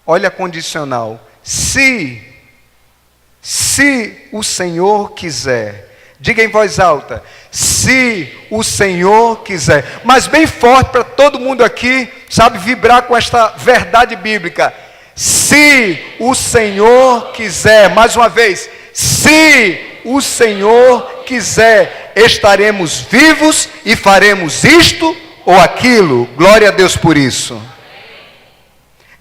olha a condicional, se o Senhor quiser, diga em voz alta, se o Senhor quiser, mas bem forte para todo mundo aqui, sabe, vibrar com esta verdade bíblica. Se o Senhor quiser, mais uma vez, se o Senhor quiser, estaremos vivos e faremos isto ou aquilo. Glória a Deus por isso.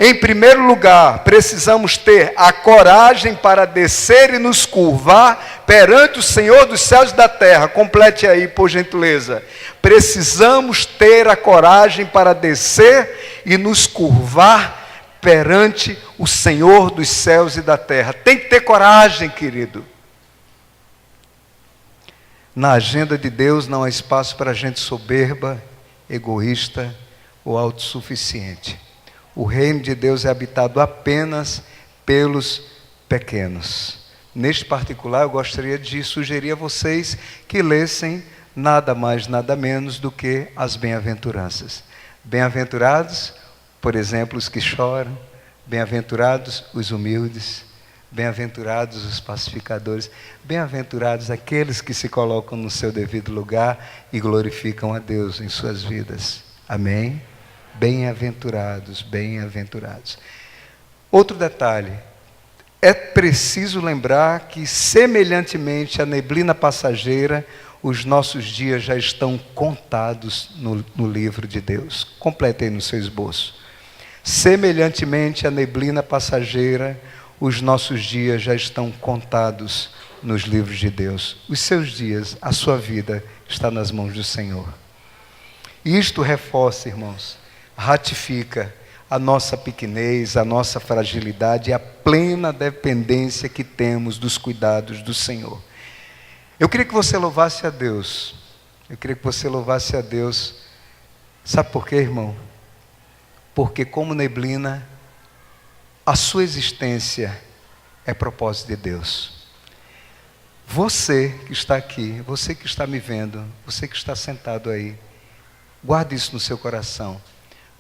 Em primeiro lugar, precisamos ter a coragem para descer e nos curvar perante o Senhor dos céus e da terra. Complete aí, por gentileza. Precisamos ter a coragem para descer e nos curvar perante o Senhor dos céus e da terra. Tem que ter coragem, querido. Na agenda de Deus não há espaço para gente soberba, egoísta ou autossuficiente. O reino de Deus é habitado apenas pelos pequenos. Neste particular, eu gostaria de sugerir a vocês que lessem nada mais, nada menos do que as bem-aventuranças. Bem-aventurados, por exemplo, os que choram. Bem-aventurados os humildes. Bem-aventurados os pacificadores. Bem-aventurados aqueles que se colocam no seu devido lugar e glorificam a Deus em suas vidas. Amém? Bem-aventurados, bem-aventurados. Outro detalhe, é preciso lembrar que, semelhantemente à neblina passageira, os nossos dias já estão contados no livro de Deus. Completei no seu esboço. Semelhantemente à neblina passageira, os nossos dias já estão contados nos livros de Deus. Os seus dias, a sua vida, está nas mãos do Senhor. Isto reforça, irmãos, ratifica a nossa pequenez, a nossa fragilidade e a plena dependência que temos dos cuidados do Senhor. Eu queria que você louvasse a Deus. Eu queria que você louvasse a Deus. Sabe por quê, irmão? Porque como neblina, a sua existência é propósito de Deus. Você que está aqui, você que está me vendo, você que está sentado aí, guarde isso no seu coração.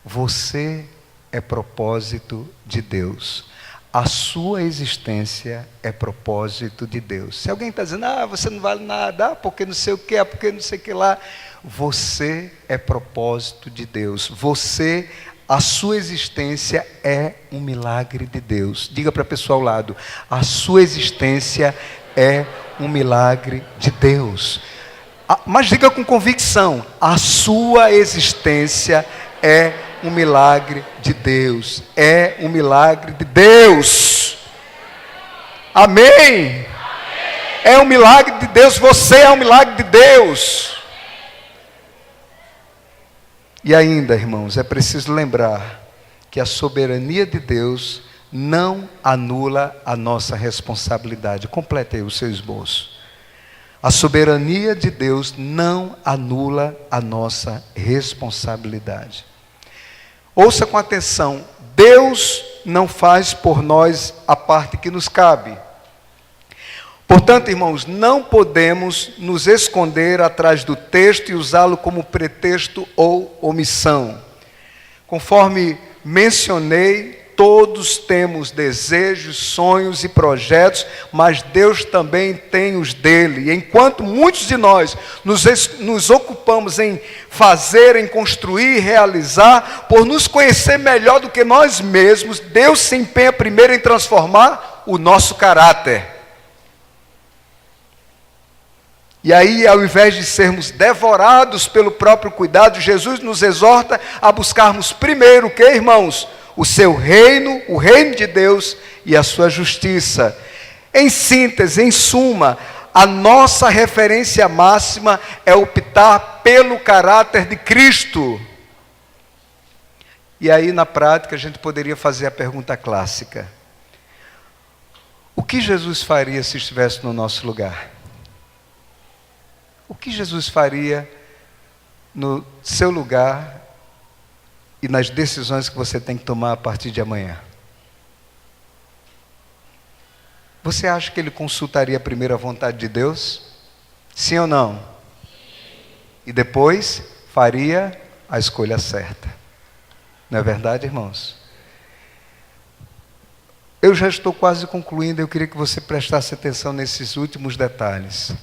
Você é propósito de Deus. A sua existência é propósito de Deus. Se alguém está dizendo, você não vale nada, porque não sei o que, porque não sei o que lá. Você é propósito de Deus. A sua existência é um milagre de Deus. Diga para a pessoa ao lado, a sua existência é um milagre de Deus. Mas diga com convicção, a sua existência é um milagre de Deus. É um milagre de Deus. Amém? É um milagre de Deus. Você é um milagre de Deus. E ainda, irmãos, é preciso lembrar que a soberania de Deus não anula a nossa responsabilidade. Complete aí o seu esboço. A soberania de Deus não anula a nossa responsabilidade. Ouça com atenção, Deus não faz por nós a parte que nos cabe. Portanto, irmãos, não podemos nos esconder atrás do texto e usá-lo como pretexto ou omissão. Conforme mencionei, todos temos desejos, sonhos e projetos, mas Deus também tem os dele. E enquanto muitos de nós nos ocupamos em fazer, em construir, realizar, por nos conhecer melhor do que nós mesmos, Deus se empenha primeiro em transformar o nosso caráter. E aí, ao invés de sermos devorados pelo próprio cuidado, Jesus nos exorta a buscarmos primeiro o que, irmãos? O seu reino, o reino de Deus e a sua justiça. Em síntese, em suma, a nossa referência máxima é optar pelo caráter de Cristo. E aí, na prática, a gente poderia fazer a pergunta clássica: o que Jesus faria se estivesse no nosso lugar? O que Jesus faria no seu lugar e nas decisões que você tem que tomar a partir de amanhã? Você acha que ele consultaria primeiro a vontade de Deus? Sim ou não? Sim. E depois faria a escolha certa. Não é verdade, irmãos? Eu já estou quase concluindo, eu queria que você prestasse atenção nesses últimos detalhes.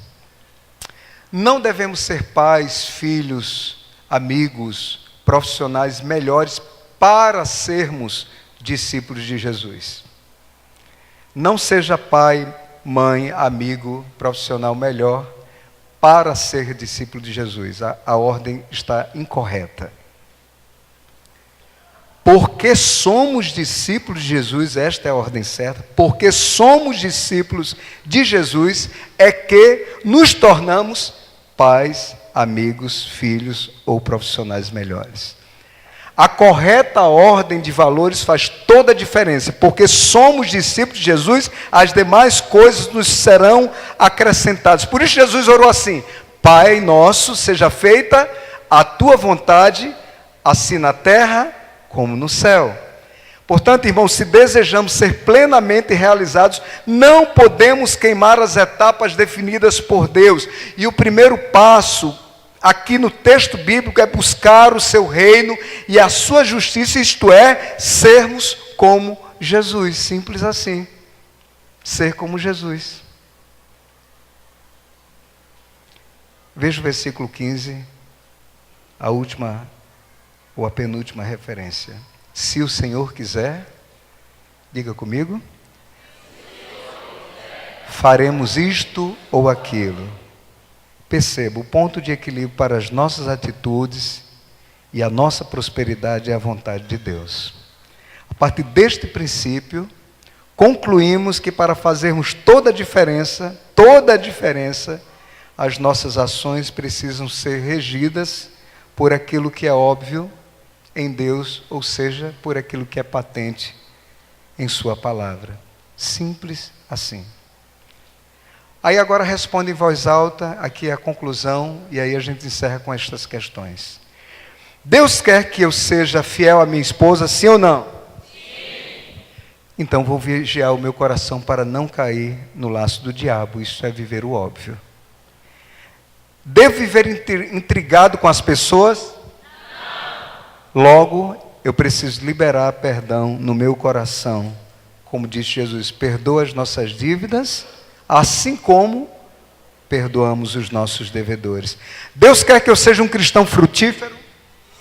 Não devemos ser pais, filhos, amigos, profissionais melhores para sermos discípulos de Jesus. Não seja pai, mãe, amigo, profissional melhor para ser discípulo de Jesus. A ordem está incorreta. Porque somos discípulos de Jesus, esta é a ordem certa, porque somos discípulos de Jesus, é que nos tornamos pais, amigos, filhos ou profissionais melhores. A correta ordem de valores faz toda a diferença, porque somos discípulos de Jesus, as demais coisas nos serão acrescentadas. Por isso Jesus orou assim: Pai nosso, seja feita a tua vontade, assim na terra como no céu. Portanto, irmãos, se desejamos ser plenamente realizados, não podemos queimar as etapas definidas por Deus. E o primeiro passo, aqui no texto bíblico, é buscar o seu reino e a sua justiça, isto é, sermos como Jesus. Simples assim. Ser como Jesus. Veja o versículo 15, a última ou a penúltima referência. Se o Senhor quiser, diga comigo, faremos isto ou aquilo. Perceba, o ponto de equilíbrio para as nossas atitudes e a nossa prosperidade é a vontade de Deus. A partir deste princípio, concluímos que para fazermos toda a diferença, as nossas ações precisam ser regidas por aquilo que é óbvio em Deus, ou seja, por aquilo que é patente em sua palavra. Simples assim. Aí agora responde em voz alta, aqui é a conclusão, e aí a gente encerra com estas questões. Deus quer que eu seja fiel à minha esposa, sim ou não? Sim. Então vou vigiar o meu coração para não cair no laço do diabo, isso é viver o óbvio. Devo viver intrigado com as pessoas? Logo, eu preciso liberar perdão no meu coração. Como disse Jesus, perdoa as nossas dívidas, assim como perdoamos os nossos devedores. Deus quer que eu seja um cristão frutífero?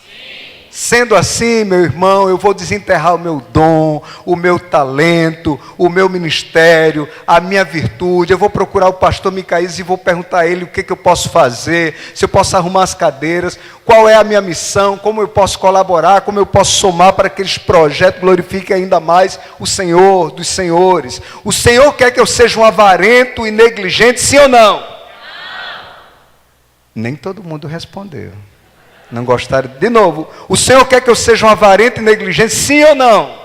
Sim. Sendo assim, meu irmão, eu vou desenterrar o meu dom, o meu talento, o meu ministério, a minha virtude. Eu vou procurar o pastor Micaías e vou perguntar a ele o que eu posso fazer, se eu posso arrumar as cadeiras, qual é a minha missão, como eu posso colaborar, como eu posso somar para que aqueles projetos glorifiquem ainda mais o Senhor dos senhores. O Senhor quer que eu seja um avarento e negligente, sim ou não? Não. Nem todo mundo respondeu. Não gostaram? De novo, o Senhor quer que eu seja um avarento e negligente, sim ou não? Não.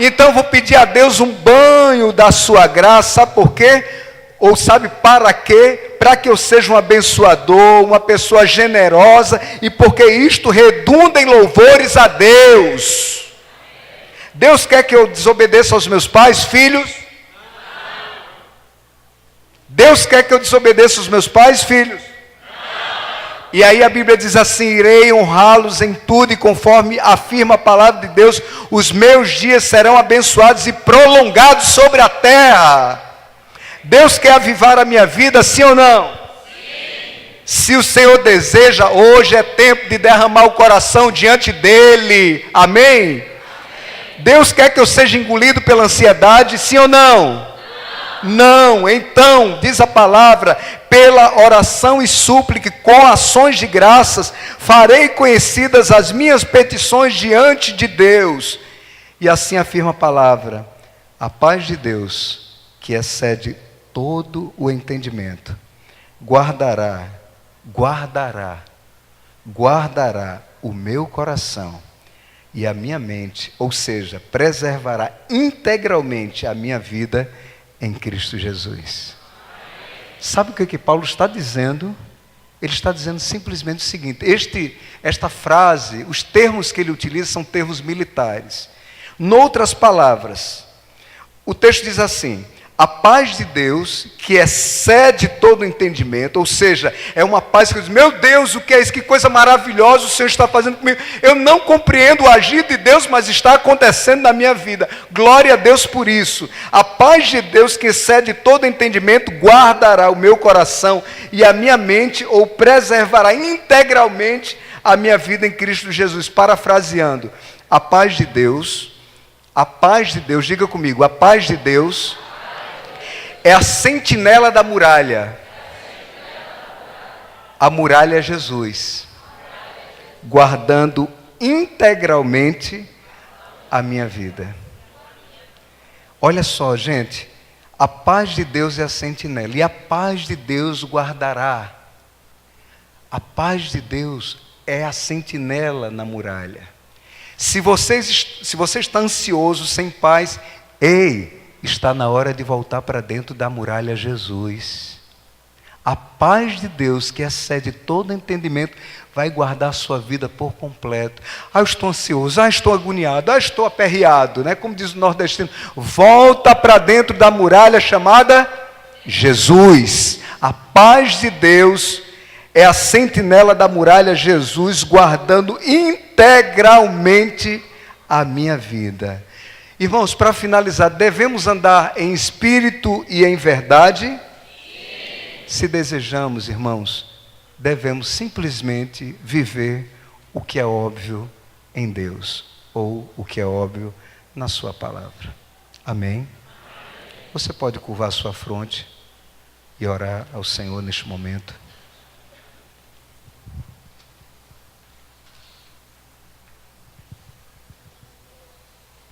Então vou pedir a Deus um banho da sua graça, sabe por quê? Ou sabe para quê? Para que eu seja um abençoador, uma pessoa generosa, e porque isto redunda em louvores a Deus. Deus quer que eu desobedeça aos meus pais, filhos? Deus quer que eu desobedeça os meus pais, filhos? E aí a Bíblia diz assim: irei honrá-los em tudo, e conforme afirma a palavra de Deus, os meus dias serão abençoados e prolongados sobre a terra. Deus quer avivar a minha vida, sim ou não? Sim. Se o Senhor deseja, hoje é tempo de derramar o coração diante dEle, amém? Amém. Deus quer que eu seja engolido pela ansiedade, sim ou não? Não, então, diz a palavra, pela oração e súplica, com ações de graças, farei conhecidas as minhas petições diante de Deus. E assim afirma a palavra: a paz de Deus, que excede todo o entendimento, guardará o meu coração e a minha mente, ou seja, preservará integralmente a minha vida em Cristo Jesus. Sabe o que Paulo está dizendo? Ele está dizendo simplesmente o seguinte: esta frase, os termos que ele utiliza são termos militares. Noutras palavras, o texto diz assim: a paz de Deus, que excede todo entendimento, ou seja, é uma paz que diz: meu Deus, o que é isso? Que coisa maravilhosa o Senhor está fazendo comigo. Eu não compreendo o agir de Deus, mas está acontecendo na minha vida. Glória a Deus por isso. A paz de Deus, que excede todo entendimento, guardará o meu coração e a minha mente, ou preservará integralmente a minha vida em Cristo Jesus. Parafraseando, a paz de Deus, diga comigo, a paz de Deus é a sentinela da muralha. A muralha é Jesus, guardando integralmente a minha vida. Olha só, gente, a paz de Deus é a sentinela, e a paz de Deus guardará. A paz de Deus é a sentinela na muralha. Se você está ansioso, sem paz, está na hora de voltar para dentro da muralha Jesus. A paz de Deus, que excede todo entendimento, vai guardar a sua vida por completo. Eu estou ansioso, estou agoniado, estou aperreado, né? Como diz o nordestino, volta para dentro da muralha chamada Jesus. A paz de Deus é a sentinela da muralha Jesus, guardando integralmente a minha vida. Irmãos, para finalizar, devemos andar em espírito e em verdade? Sim. Se desejamos, irmãos, devemos simplesmente viver o que é óbvio em Deus, ou o que é óbvio na sua palavra. Amém? Você pode curvar sua fronte e orar ao Senhor neste momento.